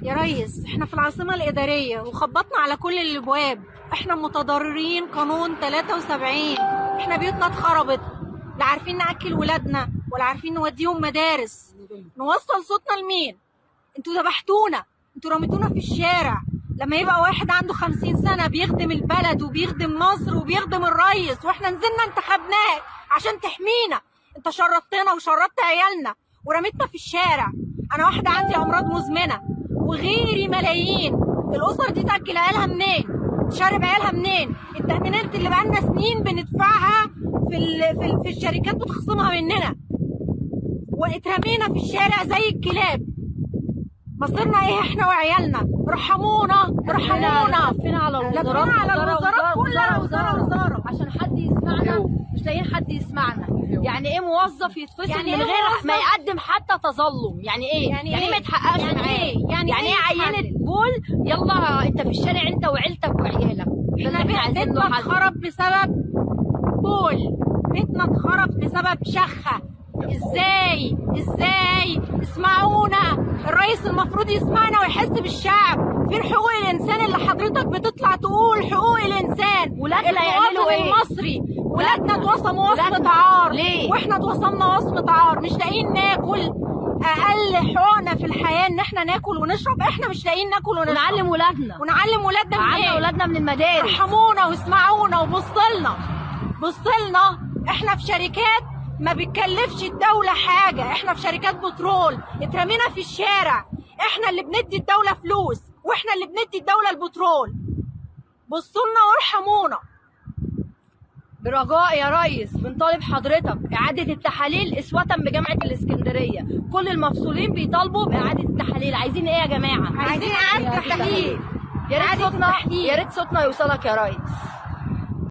يا ريس احنا في العاصمة الإدارية وخبطنا على كل الابواب. احنا متضررين قانون 73. احنا بيوتنا اتخربت، لا عارفين ناكل ولادنا ولا عارفين نوديهم مدارس. نوصل صوتنا لمين؟ انتوا ذبحتونا، انتوا رميتونا في الشارع. لما يبقى واحد عنده 50 سنة بيخدم البلد وبيخدم مصر وبيخدم الريس واحنا نزلنا انتخبناك عشان تحمينا، انت شرطتنا وشرطت عيالنا ورميتنا في الشارع. انا واحدة عندي امراض مزمنة وغيري ملايين. الاسر دي تاكل عيالها منين؟ تشرب عيالها منين؟ التأمينات اللي بقالنا سنين بندفعها في الشركات بتخصمها مننا، واترمينا في الشارع زي الكلاب. مصيرنا ايه احنا وعيالنا؟ ارحمونا ارحمونا. لفينا على الوزارات كلها وزاره عشان حد يسمعنا، مش لاقيين حد يسمعنا. يعني ايه موظف يتفصل يعني من إيه غير موظف؟ ما يقدم حتى تظلم؟ يعني ايه؟ يعني يعني إيه؟ ما يتحققش يعني معاه؟ إيه؟ يعني يعني إيه ايه عينة يتحلل؟ بول يلا انت في الشارع انت وعيلتك وعيالك؟ ده اللي احنا عايزين بيتنا له حل. اتخرب بسبب بول، بيتنا اتخرب بسبب شخة. ازاي؟ اسمعونا، الرئيس المفروض يسمعنا ويحس بالشعب. فين حقوق الانسان اللي حضرتك بتطلع تقول حقوق الانسان؟ ولادنا يعملوا ايه؟ المصري ولادنا اتوصموا وصمة عار. ليه؟ واحنا اتوصمنا وصمة عار، مش لاقيين ناكل. اقل حقوقنا في الحياة ان احنا ناكل ونشرب، احنا مش لاقيين ناكل ونشرب. ونعلم ولادنا ولادنا من نعلم ايه؟ ولادنا من المدارس. ارحمونا واسمعونا وبصلنا. احنا في شركات ما بتكلفش الدولة حاجة، احنا في شركات بترول اترمينا في الشارع. احنا اللي بندي الدولة فلوس واحنا اللي بندي الدولة البترول. بصولنا وارحمونا. برجاء يا ريس بنطالب حضرتك إعادة التحاليل إسوة بجامعة الإسكندرية. كل المفصولين بيطالبوا بإعادة التحاليل. عايزين إيه يا جماعة؟ عايزين إعادة تحليل. يا ريت صوتنا يوصلك يا ريس.